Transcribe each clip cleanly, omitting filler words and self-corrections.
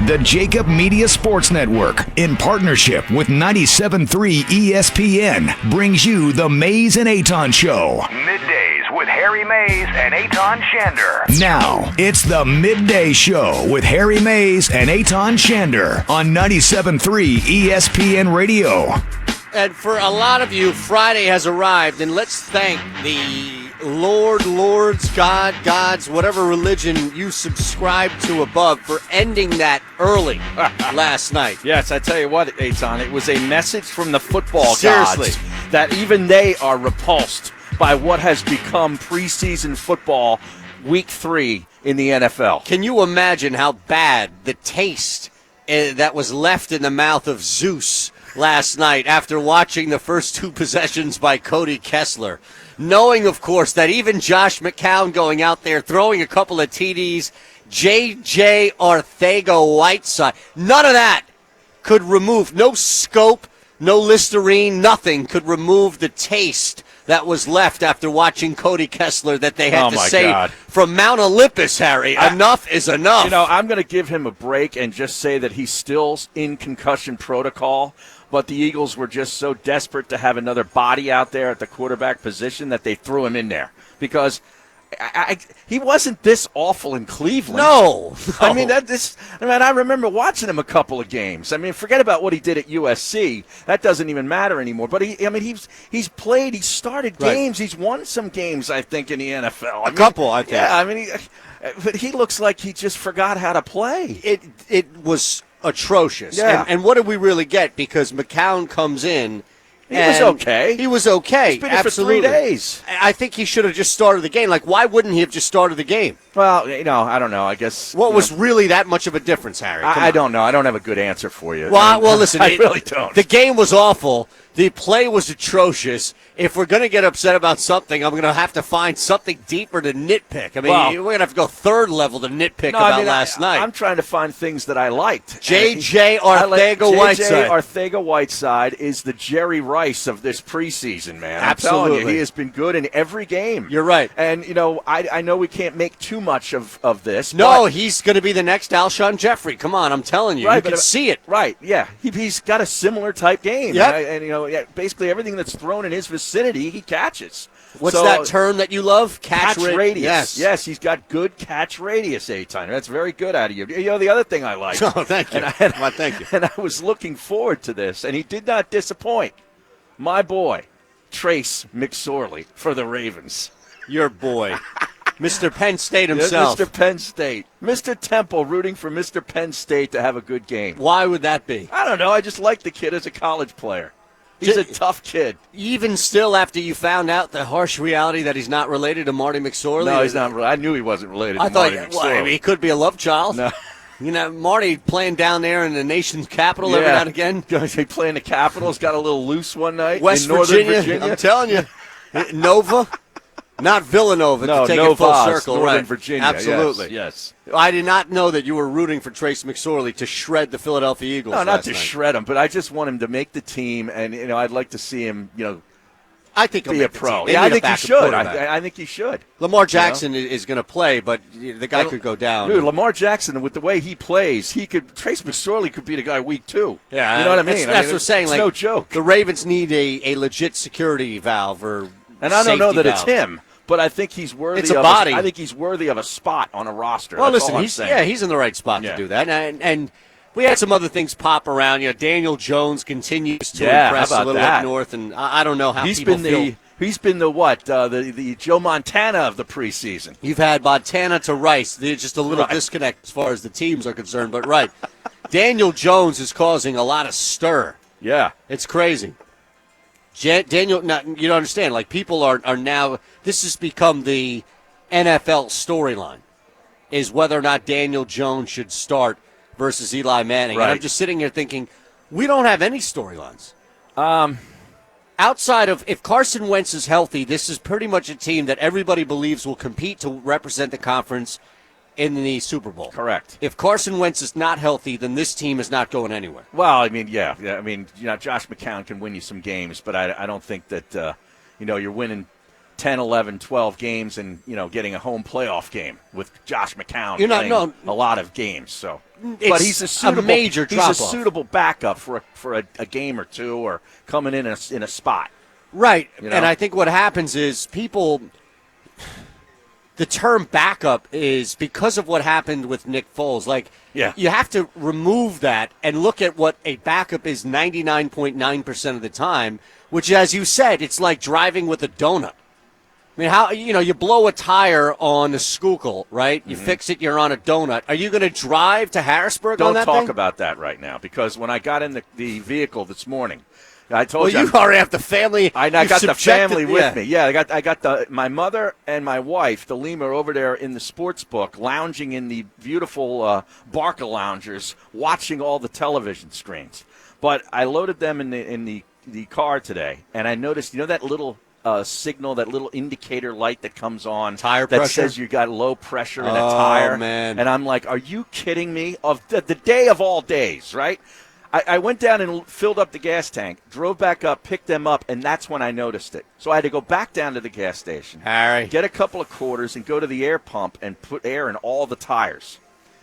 The Jacob Media Sports Network, in partnership with 97.3 ESPN, brings you the Mays and Eytan Show. Middays with Harry Mays and Eytan Shander. Now, it's the Midday Show with Harry Mays and Eytan Shander on 97.3 ESPN Radio. And for a lot of you, Friday has arrived, and let's thank the Lords, gods, whatever religion you subscribe to above for ending that early last night. Yes, I tell you what, Eytan, it was a message from the football Seriously. gods that even they are repulsed by what has become preseason football week 3 in the NFL. Can you imagine how bad the taste that was left in the mouth of Zeus last night after watching the first 2 possessions by Cody Kessler? Knowing, of course, that even Josh McCown going out there throwing a couple of TDs, J.J. Arcega-Whiteside, none of that could remove, no scope, no Listerine, nothing could remove the taste that was left after watching Cody Kessler that they had to say from Mount Olympus, Harry. Enough is enough. You know, I'm going to give him a break and just say that he's still in concussion protocol. But the Eagles were just so desperate to have another body out there at the quarterback position that they threw him in there because he wasn't this awful in Cleveland. No. I mean, I remember watching him a couple of games. I mean, forget about what he did at USC. That doesn't even matter anymore. But he's played. He started games. Right. He's won some games, I think, in the NFL. A couple, I think. Yeah, I mean, but he looks like he just forgot how to play. It was atrocious. Yeah. And what did we really get? Because McCown comes in. He was okay. He was okay. He's been here for 3 days. I think he should have just started the game. Like, why wouldn't he have just started the game? Well, I don't know. I guess. What was really that much of a difference, Harry? I don't know. I don't have a good answer for you. Well, listen. I really don't. The game was awful. The play was atrocious. If we're going to get upset about something, I'm going to have to find something deeper to nitpick. I mean, we're going to have to go third level to nitpick last night. I'm trying to find things that I liked. J.J. Arcega-Whiteside. J.J. Arcega-Whiteside is the Jerry Rice of this preseason, man. Absolutely. I'm telling you, he has been good in every game. You're right. And, I know we can't make too much of this. No, he's going to be the next Alshon Jeffrey. Come on, I'm telling you. Right, you can see it. Right, yeah. He's got a similar type game. Yep. And basically everything that's thrown in his vicinity, he catches. What's that term that you love? Catch radius. Yes, he's got good catch radius, Eytan. That's very good out of you. The other thing I like. Oh, thank you. Thank you. And I was looking forward to this, and he did not disappoint. My boy, Trace McSorley for the Ravens. Your boy. Mr. Penn State himself. Mr. Penn State. Mr. Temple rooting for Mr. Penn State to have a good game. Why would that be? I don't know. I just like the kid as a college player. He's a tough kid. Even still, after you found out the harsh reality that he's not related to Marty McSorley? No, he's not. I knew he wasn't related to Marty McSorley. Well, he could be a love child. No. Marty playing down there in the nation's capital every now and again. He playing the Capitals, got a little loose one night West in Northern Virginia. I'm telling you. Nova. Not Villanova to take it full circle. Northern right. Virginia. Absolutely. Yes. I did not know that you were rooting for Trace McSorley to shred the Philadelphia Eagles. No, not to night. shred him, but I just want him to make the team, and I'd like to see him, I think he'll be be a pro. Yeah, I think he should. I think he should. Lamar Jackson is going to play, but the guy could go down. Dude, Lamar Jackson, with the way he plays, Trace McSorley could be the guy week 2. Yeah, you know what I mean? That's what I'm saying. It's no joke. The Ravens need a legit security valve or and I don't know that valve. It's him. But I think he's worthy. It's a body. I think he's worthy of a spot on a roster. Well, That's listen, he's in the right spot to do that. And we had some other things pop around. Daniel Jones continues to impress a little up north, and I don't know how people feel. He's been the Joe Montana of the preseason. You've had Montana to Rice. There's just a little disconnect as far as the teams are concerned. But Daniel Jones is causing a lot of stir. Yeah, it's crazy. Daniel, you don't understand. Like, people are now, this has become the NFL storyline, is whether or not Daniel Jones should start versus Eli Manning. Right. And I'm just sitting here thinking, we don't have any storylines. Outside of, if Carson Wentz is healthy, this is pretty much a team that everybody believes will compete to represent the conference in the Super Bowl. Correct. If Carson Wentz is not healthy, then this team is not going anywhere. Well, I mean, yeah. I mean, Josh McCown can win you some games, but I don't think that, you're winning 10, 11, 12 games and, getting a home playoff game with Josh McCown playing a lot of games. So, but he's a suitable backup for a game or two or coming in a spot. Right. And I think what happens is the term backup is because of what happened with Nick Foles. You have to remove that and look at what a backup is 99.9% of the time, which, as you said, it's like driving with a donut. I mean, how you blow a tire on a Schuylkill, right? You fix it, you're on a donut. Are you going to drive to Harrisburg on that thing? Don't talk about that right now, because when I got in the vehicle this morning, I told you. You already have the family. I got the family with me. Yeah, I got my mother and my wife, the Lima, over there in the sports book, lounging in the beautiful Barca loungers, watching all the television screens. But I loaded them in the car today, and I noticed, that little signal, that little indicator light that comes on, tire that pressure? says you got low pressure in a tire. Oh, man. And I'm like, are you kidding me? Of the day of all days, right? I went down and filled up the gas tank, drove back up, picked them up, and that's when I noticed it. So I had to go back down to the gas station, Harry, get a couple of quarters, and go to the air pump and put air in all the tires.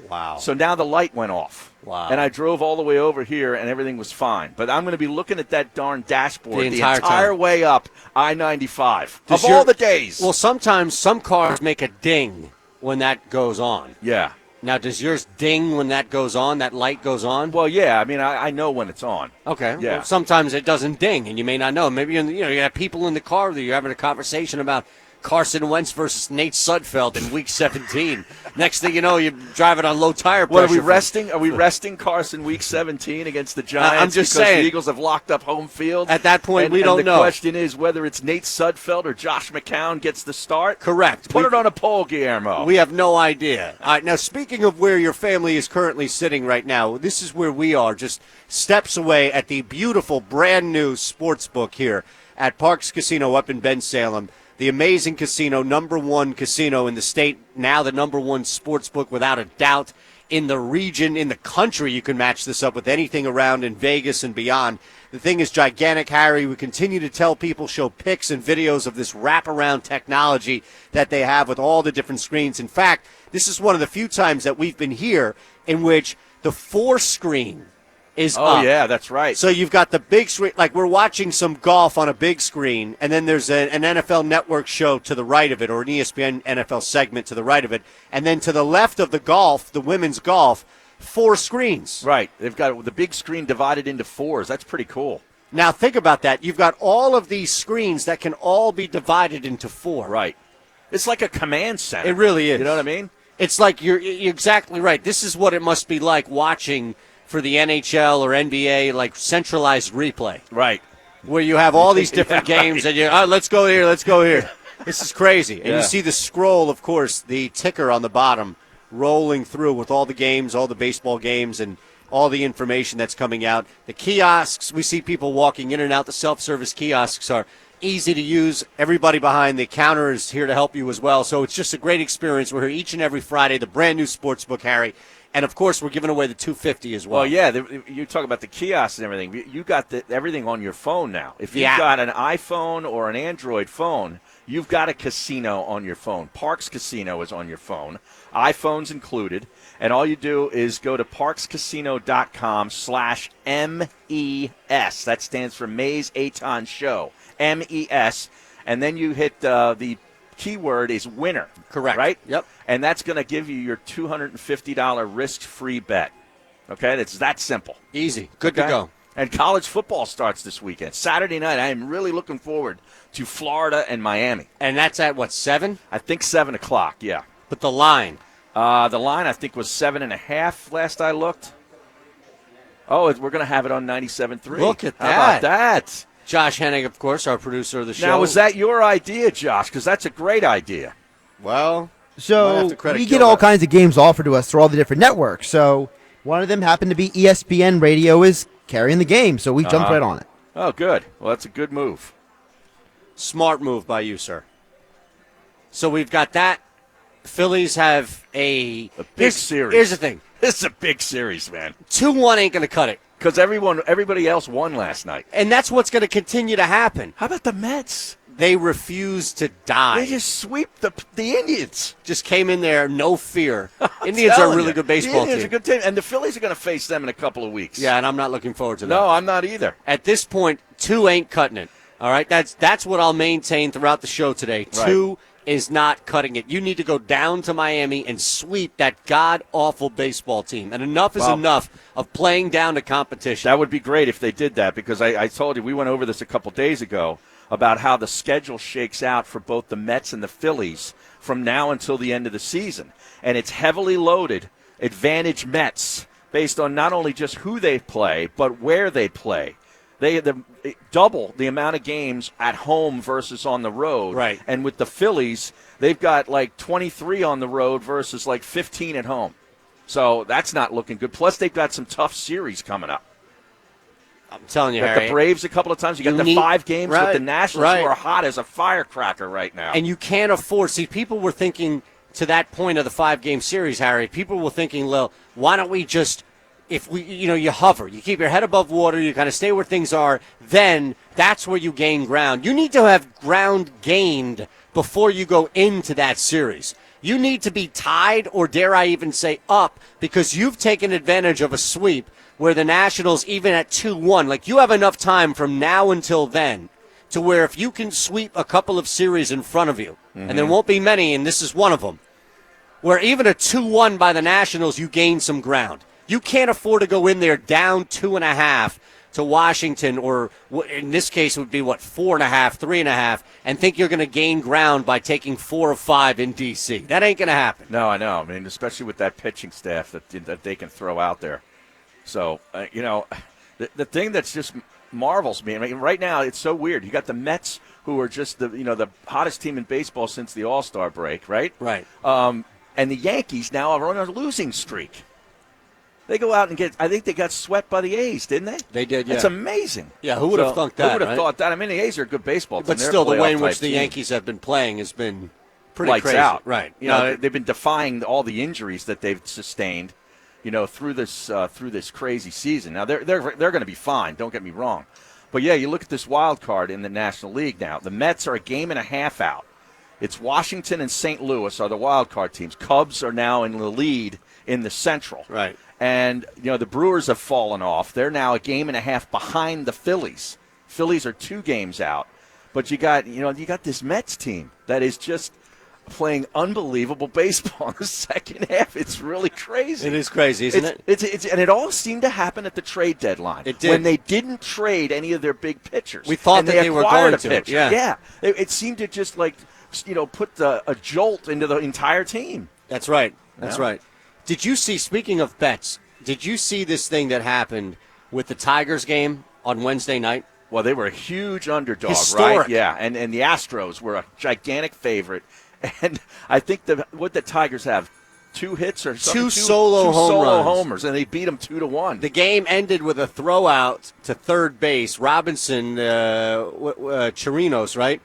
Wow. So now the light went off. Wow. And I drove all the way over here, and everything was fine. But I'm going to be looking at that darn dashboard the entire way up I-95 of all the days. Well, sometimes some cars make a ding when that goes on. Yeah. Now, does yours ding when that goes on, that light goes on? Well, yeah. I mean, I know when it's on. Okay. Yeah. Well, sometimes it doesn't ding, and you may not know. Maybe you have people in the car that you're having a conversation about Carson Wentz versus Nate Sudfeld in Week 17. Next thing you know, you're driving on low tire pressure. What, are we resting? Are we resting Carson Week 17 against the Giants? I'm just because saying. The Eagles have locked up home field. At that point, we don't know. The question is whether it's Nate Sudfeld or Josh McCown gets the start. Correct. Put it on a poll, Guillermo. We have no idea. All right, now, speaking of where your family is currently sitting right now, this is where we are, just steps away at the beautiful, brand-new sports book here at Parks Casino up in Bensalem. The amazing casino, number one casino in the state, now the number one sports book without a doubt in the region, in the country. You can match this up with anything around in Vegas and beyond. The thing is gigantic, Harry. We continue to tell people, show pics and videos of this wraparound technology that they have with all the different screens. In fact, this is one of the few times that we've been here in which the 4-screen is up. Oh, yeah, that's right. So you've got the big screen, like we're watching some golf on a big screen, and then there's an NFL Network show to the right of it, or an ESPN NFL segment to the right of it, and then to the left of the golf, the women's golf, 4 screens. Right. They've got the big screen divided into 4s. That's pretty cool. Now think about that. You've got all of these screens that can all be divided into 4. Right. It's like a command center. It really is. You know what I mean? It's like you're exactly right. This is what it must be like watching for the NHL or NBA, like centralized replay. Right. Where you have all these different games and let's go here, let's go here. This is crazy. And Yeah. you see the scroll, of course, the ticker on the bottom rolling through with all the games, all the baseball games, and all the information that's coming out. The kiosks, we see people walking in and out. The self-service kiosks are easy to use. Everybody behind the counter is here to help you as well. So it's just a great experience. We're here each and every Friday, the brand new Sportsbook, Harry. And, of course, we're giving away the $250 as well. Well, yeah, you talk about the kiosks and everything. You got everything on your phone now. If you've Yeah. got an iPhone or an Android phone, you've got a casino on your phone. Parks Casino is on your phone, iPhones included. And all you do is go to parkscasino.com/MES. That stands for Mays Eytan Show, MES. And then you hit the keyword is winner. Correct. Right? Yep. And that's going to give you your $250 risk-free bet. Okay? It's that simple. Easy. Good to Okay? go. And college football starts this weekend. Saturday night, I am really looking forward to Florida and Miami. And that's at, what, 7? I think 7 o'clock, yeah. But the line. The line, I think, was 7.5 last I looked. Oh, we're going to have it on 97.3. Look at How about that? Josh Hennig, of course, our producer of the show. Now, was that your idea, Josh? Because that's a great idea. Well, might So have to credit we get Gilbert. all kinds of games offered to us through all the different networks. So one of them happened to be ESPN Radio is carrying the game. So we jumped right on it. Oh, good. Well, that's a good move. Smart move by you, sir. So we've got that. Phillies have A big series. Here's the thing. This is a big series, man. 2-1 ain't going to cut it. Because everybody else won last night. And that's what's going to continue to happen. How about the Mets? They refuse to die. They just sweep the Indians. Just came in there, no fear. Indians are a really good baseball the Indians team. Are a good team, and the Phillies are going to face them in a couple of weeks. Yeah, and I'm not looking forward to that. No, I'm not either. At this point, 2 ain't cutting it. All right, that's what I'll maintain throughout the show today. Right. 2 is not cutting it. You need to go down to Miami and sweep that god-awful baseball team. And enough is enough of playing down the competition. That would be great if they did that, because I told you, we went over this a couple days ago about how the schedule shakes out for both the Mets and the Phillies from now until the end of the season. And it's heavily loaded, advantage Mets, based on not only just who they play, but where they play. They double the amount of games at home versus on the road. Right. And with the Phillies, they've got like 23 on the road versus like 15 at home. So that's not looking good. Plus, they've got some tough series coming up. I'm telling you, You got Harry. the Braves a couple of times. You got the 5 games with the Nationals, who are hot as a firecracker right now. And you can't afford. See, people were thinking to that point of the 5-game series, Harry. People were thinking, well, why don't we just, if we, you hover, you keep your head above water, you kind of stay where things are, then that's where you gain ground. You need to have ground gained before you go into that series. You need to be tied, or dare I even say up, because you've taken advantage of a sweep where the Nationals, even at 2-1, like you have enough time from now until then to where if you can sweep a couple of series in front of you, and there won't be many, and this is one of them, where even a 2-1 by the Nationals, you gain some ground. You can't afford to go in there down 2.5 to Washington, or in this case it would be, 4.5, 3.5, and think you're going to gain ground by taking 4 or 5 in D.C. That ain't going to happen. No, I know. I mean, especially with that pitching staff that they can throw out there. So, the thing that's just marvels me, I mean, right now it's so weird. You got the Mets, who are just the hottest team in baseball since the All-Star break, right? Right. And the Yankees now are on a losing streak. They go out and I think they got swept by the A's, didn't they? They did, yeah. It's amazing. Yeah, who would have thought that? Who would have right? thought that? I mean, the A's are a good baseball team. But They're still, a the way in which playoff-type the team. Yankees have been playing has been pretty Lights crazy. out. Right. They've been defying all the injuries that they've sustained, through this crazy season. Now they're going to be fine. Don't get me wrong, but yeah, you look at this wild card in the National League now. The Mets are a game and a half out. It's Washington and St. Louis are the wild card teams. Cubs are now in the lead in the Central. Right. And the Brewers have fallen off. They're now a game and a half behind the Phillies. Phillies are 2 games out. But you got this Mets team that is just playing unbelievable baseball in the second half. It's really crazy. It is crazy, isn't it? It's and it all seemed to happen at the trade deadline. It did. When they didn't trade any of their big pitchers. We thought and that they were acquired going a to. pitcher. Yeah. It seemed to just put a jolt into the entire team. That's right. That's right. Did you see, speaking of bets, did you see this thing that happened with the Tigers game on Wednesday night? Well, they were a huge underdog, Historic. right? Yeah, and the Astros were a gigantic favorite. And I think the Tigers have 2 hits or something? Two solo home runs. homers, and they beat them 2-1. The game ended with a throw out to third base. Robinson, Chirinos, right?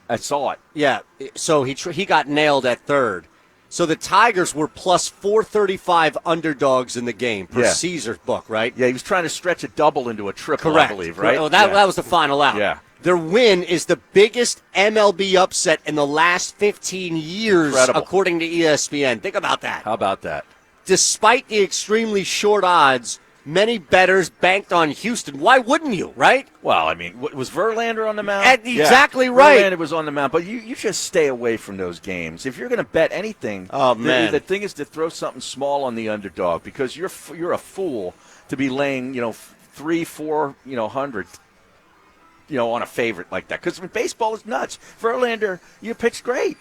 I saw it. Yeah, so he got nailed at third. So the Tigers were plus 435 underdogs in the game per Caesar's book, right? Yeah, he was trying to stretch a double into a triple, Correct. I believe, right? Well, that was the final out. Yeah. Their win is the biggest MLB upset in the last 15 years, Incredible. according to ESPN. Think about that. How about that? Despite the extremely short odds, many bettors banked on Houston. Why wouldn't you, right? Well, I mean, was Verlander on the mound? Exactly right. Verlander was on the mound, but you just stay away from those games. If you're going to bet anything, man. the thing is to throw something small on the underdog, because you're a fool to be laying 300-400 on a favorite like that. Because baseball is nuts. Verlander, you pitched great.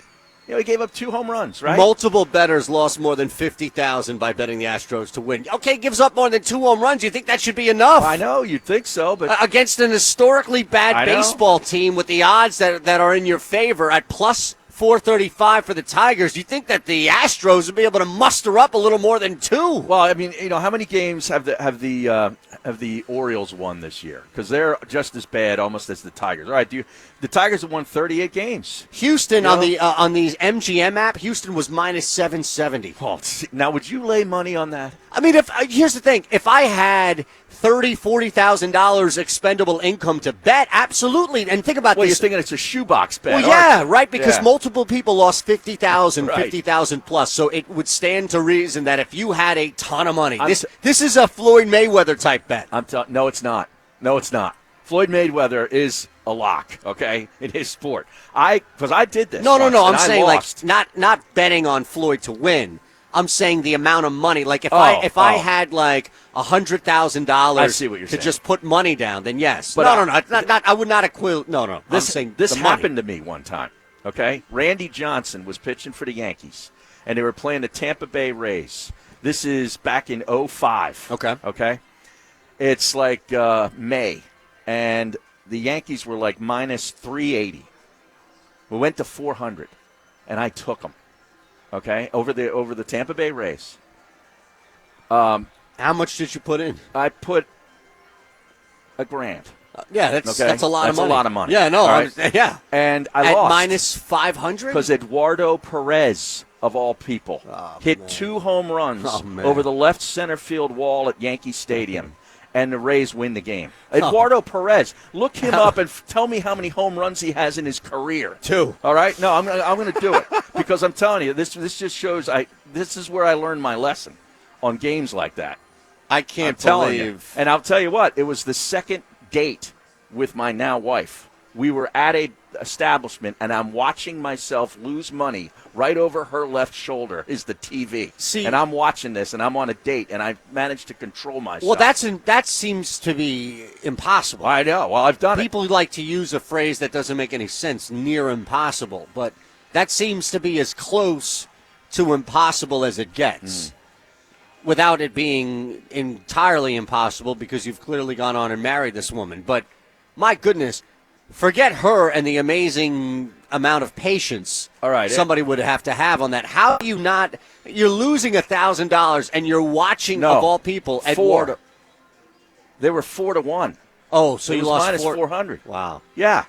He gave up 2 home runs, right? Multiple bettors lost more than $50,000 by betting the Astros to win. Okay, gives up more than 2 home runs. You think that should be enough? I know, you'd think so, but Against an historically bad baseball team with the odds that are in your favor at plus 435 for the Tigers, you think that the Astros would be able to muster up a little more than 2? Well, I mean, how many games have the Orioles won this year? Because they're just as bad almost as the Tigers. All right, the Tigers have won 38 games. Houston on the MGM app, Houston was minus 770. Oh, now, would you lay money on that? I mean, here's the thing. If I had $30,000-$40,000 expendable income to bet, absolutely. And think about Well, this. you're thinking it's a shoebox bet. Well, yeah, right, because Yeah. multiple people lost 50,000, Right. 50,000 plus. So it would stand to reason that if you had a ton of money, this is a Floyd Mayweather type bet. No, it's not. No, it's not. Floyd Mayweather is a lock, okay, in his sport. Because I did this. No. once, I'm and I saying lost. not betting on Floyd to win. I'm saying the amount of money. Like if I had like $100,000 I see what you're to saying. just put money down, then yes. But No. Not, I would not equivalent. No. I'm saying This the money. happened to me one time. Okay, Randy Johnson was pitching for the Yankees, and they were playing the Tampa Bay Rays. This is back in 2005. Okay, it's like May, and the Yankees were like minus 380. We went to 400, and I took them. Okay, over the Tampa Bay Rays. How much did you put in? I put $1,000. Yeah, that's a lot of money. That's a lot of money. Yeah, no, right? yeah. And I At lost. minus 500? Because Eduardo Perez, of all people, hit 2 home runs over the left center field wall at Yankee Stadium, and the Rays win the game. Eduardo Perez, look him up and tell me how many home runs he has in his career. 2. All right? No, I'm going to do it because I'm telling you, this just shows this is where I learned my lesson on games like that. I can't telling believe. you. And I'll tell you what, it was the second date with my now wife. We were at a establishment, and I'm watching myself lose money. Right over her left shoulder is the TV. And I'm watching this, and I'm on a date, and I managed to control myself. Well, that seems to be impossible. I know. Well, I've done People like to use a phrase that doesn't make any sense, near impossible. But that seems to be as close to impossible as it gets. Without it being entirely impossible, because you've clearly gone on and married this woman. But my goodness, forget her and the amazing amount of patience somebody would have to have on that. How do you not? You're losing $1,000 and you're watching, of all people, Eduardo. They were 4-1. Oh, so you lost minus 400. Wow. Yeah.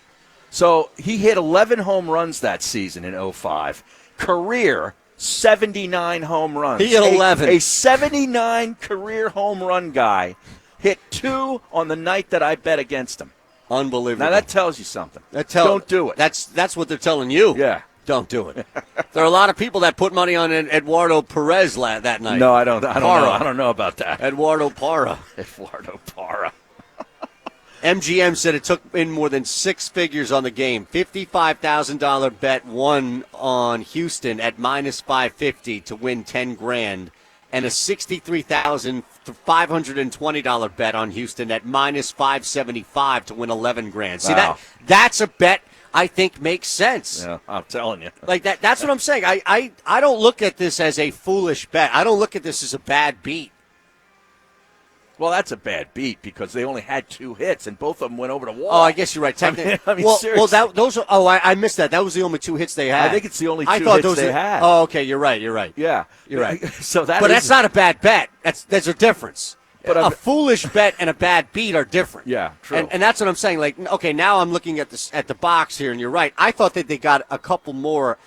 So he hit 11 home runs that season in 2005. Career 79 home runs. He hit 11. A 79 career home run guy hit 2 on the night that I bet against him. Unbelievable. Now that tells you something. Don't do it. That's what they're telling you. Yeah. Don't do it. There are a lot of people that put money on Eduardo Perez that night. No, I don't know. I don't know about that. Eduardo Parra. Eduardo Parra. MGM said it took in more than 6 figures on the game. $55,000 bet won on Houston at minus 550 to win $10,000, and a $63,520 bet on Houston at minus 575 to win $11,000. See, that's a bet I think makes sense. Yeah, I'm telling you. Like that. That's what I'm saying. I don't look at this as a foolish bet. I don't look at this as a bad beat. Well, that's a bad beat because they only had 2 hits and both of them went over the wall. Oh, I guess you're right. Technically, I mean, seriously. those are. Oh, I missed that. That was the only 2 hits they had. I think it's the only 2 hits they had. Oh, okay. You're right. Yeah, you're right. So but that's not a bad bet. There's a difference. But a foolish bet and a bad beat are different. Yeah, true. And that's what I'm saying. Like, okay, now I'm looking at the box here, and you're right. I thought that they got a couple more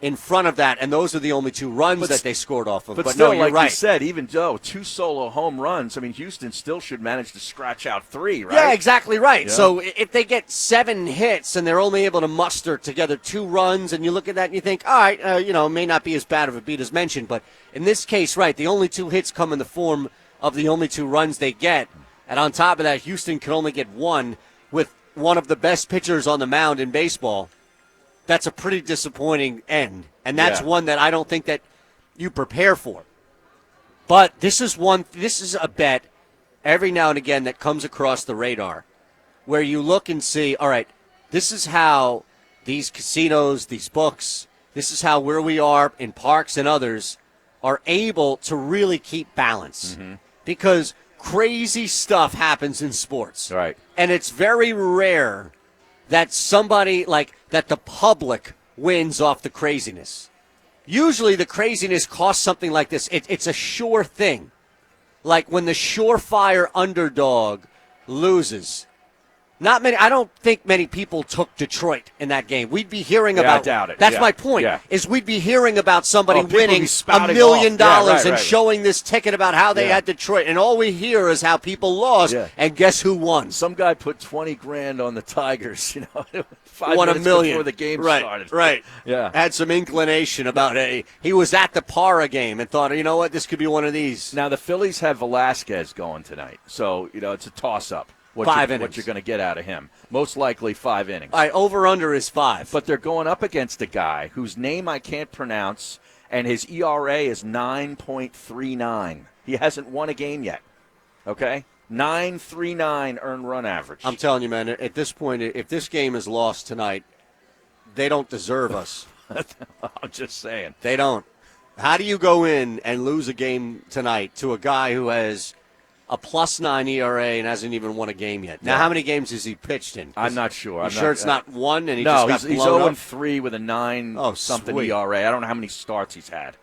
in front of that, and those are the only 2 runs that they scored off of. But no, still, you're like right. you said, even though 2 solo home runs, I mean, Houston still should manage to scratch out 3, right? Yeah, exactly right. Yeah. So if they get 7 hits and they're only able to muster together 2 runs, and you look at that and you think, all right, it may not be as bad of a beat as mentioned, but in this case, right, the only 2 hits come in the form of the only 2 runs they get. And on top of that, Houston can only get 1 with one of the best pitchers on the mound in baseball. That's a pretty disappointing end. And that's one that I don't think that you prepare for. But this is a bet every now and again that comes across the radar where you look and see, all right, this is how these casinos, these books, this is how where we are in parks and others are able to really keep balance. Mm-hmm. Because crazy stuff happens in sports. Right. And it's very rare that somebody that the public wins off the craziness. Usually the craziness costs something like this. It's a sure thing. Like when the surefire underdog loses, Not many. I don't think many people took Detroit in that game. We'd be hearing about. I doubt it. That's Yeah. my point. Yeah. Is we'd be hearing about somebody people would winning be spouting $1 million off. Yeah, right, and right. showing this ticket about how they Yeah. had Detroit, and all we hear is how people lost. Yeah. And guess who won? Some guy put $20,000 on the Tigers. 5 Won $1 minutes million before the game right, started. Right. Yeah. Had some inclination about he was at the Para game and thought, you know what, this could be one of these. Now the Phillies have Velasquez going tonight, so it's a toss-up. What innings. you're going to get out of him? Most likely 5 innings. All right, over/under is 5. But they're going up against a guy whose name I can't pronounce, and his ERA is 9.39. He hasn't won a game yet. Okay? 9.39 earned run average. I'm telling you, man, at this point, if this game is lost tonight, they don't deserve us. I'm just saying. They don't. How do you go in and lose a game tonight to a guy who has a +9 ERA and hasn't even won a game yet? Now, how many games has he pitched in? I'm not sure. You sure it's not one and he no, just got he's blown up? 0-3 with a 9-something sweet. ERA. I don't know how many starts he's had.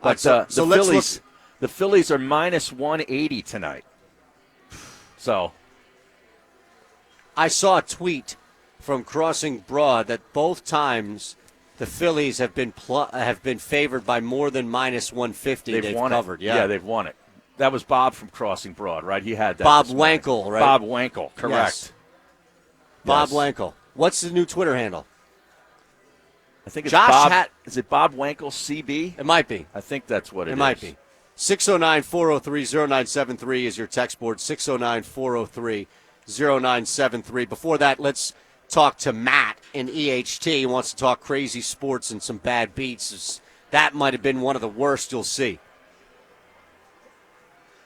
All But right, so let's the Phillies are -180 tonight. So I saw a tweet from Crossing Broad that both times the Phillies have been favored by more than -150. They've won covered. it. Yeah, they've won it. That was Bob from Crossing Broad, right? He had that. Bob this morning. Wankel, right? Bob Wankel, correct. Yes. Bob Yes. Wankel. What's the new Twitter handle? I think it's Josh Bob. Is it Bob Wankel CB? It might be. I think that's what it is. It might be. 609-403-0973 is your text board. 609-403-0973. Before that, let's talk to Matt in EHT. He wants to talk crazy sports and some bad beats. That might have been one of the worst you'll see.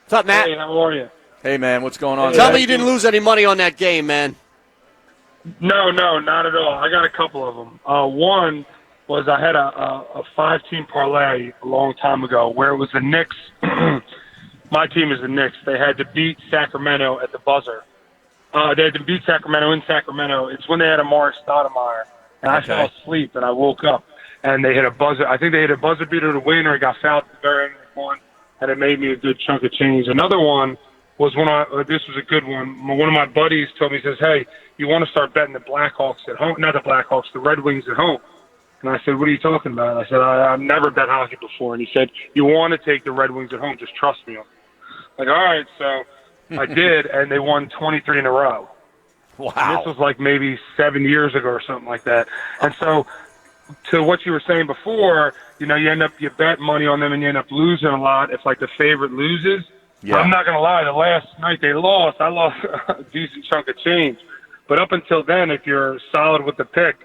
What's up, Matt? Hey, how are you? Hey, man, what's going on? Tell today? me you didn't lose any money on that game, man. No, not at all. I got a couple of them. One was I had a 5-team parlay a long time ago where it was the Knicks. My team is the Knicks. They had to beat Sacramento at the buzzer. They had to beat Sacramento in Sacramento. It's when they had Amari Stoudemire. And I fell asleep, and I woke up, and they hit a buzzer. I think they hit a buzzer beater to win, or it got fouled at the very end of the one, and it made me a good chunk of change. Another one was when this was a good one. One of my buddies told me, he says, hey, you want to start betting the Blackhawks at home, not the Blackhawks, the Red Wings at home. And I said, what are you talking about? I said, I've never bet hockey before. And he said, you want to take the Red Wings at home, just trust me. I'm like, all right, so I did, and they won 23 in a row. Wow. And this was like maybe 7 years ago or something like that. And so to what you were saying before, you bet money on them and you end up losing a lot if like the favorite loses. Yeah. I'm not going to lie, the last night they lost, I lost a decent chunk of change. But up until then, if you're solid with the pick,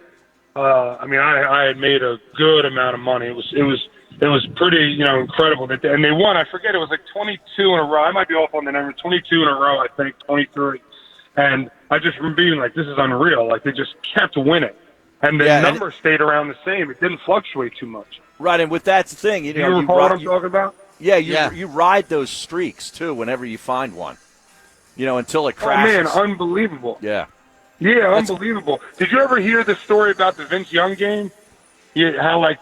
I had made a good amount of money. It was pretty, incredible. And they won. I forget, it was like 22 in a row. I might be off on the number. 22 in a row, I think, 23. And I just remember being like, this is unreal. Like, they just kept winning. And the number stayed around the same. It didn't fluctuate too much. Right, and with that thing, you recall what I'm talking about? Yeah, you ride those streaks, too, whenever you find one. Until it crashes. Oh, man, unbelievable. Yeah. Yeah, unbelievable. Did you ever hear the story about the Vince Young game? Yeah, how I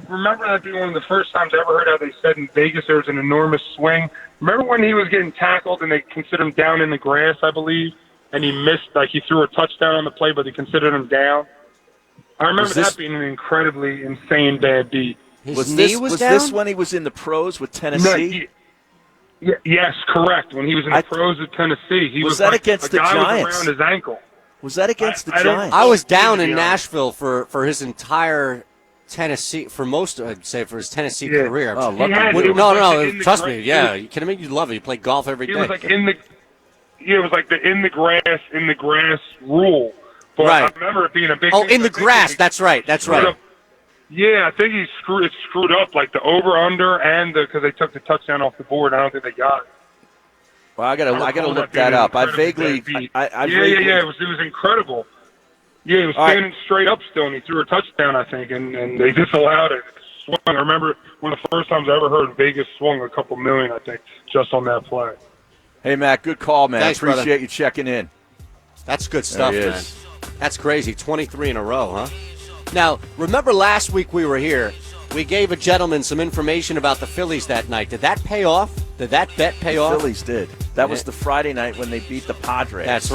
remember that being one of the first times I ever heard how they said in Vegas there was an enormous swing. Remember when he was getting tackled and they considered him down in the grass, I believe, and he missed, like he threw a touchdown on the play, but they considered him down? I remember that being an incredibly insane bad beat. Was this when he was in the pros with Tennessee? Yes, correct. When he was in the pros with Tennessee, he was that like, against the guy Giants? was around his ankle. Was that against the Giants? I was down in Nashville for his entire Tennessee, for his Tennessee career. Oh, lucky no, trust me. Yeah, you kidding me? You love it. You play golf every day. He was like it was like the in the grass rule. But right. I remember it being a big. Oh, in the grass. That's right. Yeah, I think he screwed up like the over under and because they took the touchdown off the board. I don't think they got it. Well, I gotta look that up. I vaguely. It was incredible. Yeah, he was standing straight up still, and he threw a touchdown, I think, and they disallowed it. Swung. I remember one of the first times I ever heard Vegas swung a couple million, I think, just on that play. Hey, Matt, good call, man. Thanks, Appreciate brother. you checking in. That's good stuff, There he man. is. That's crazy. 23 in a row, huh? Now, remember last week we were here, we gave a gentleman some information about the Phillies that night. Did that pay off? Did that bet pay off? The Phillies did. That was the Friday night when they beat the Padres. That's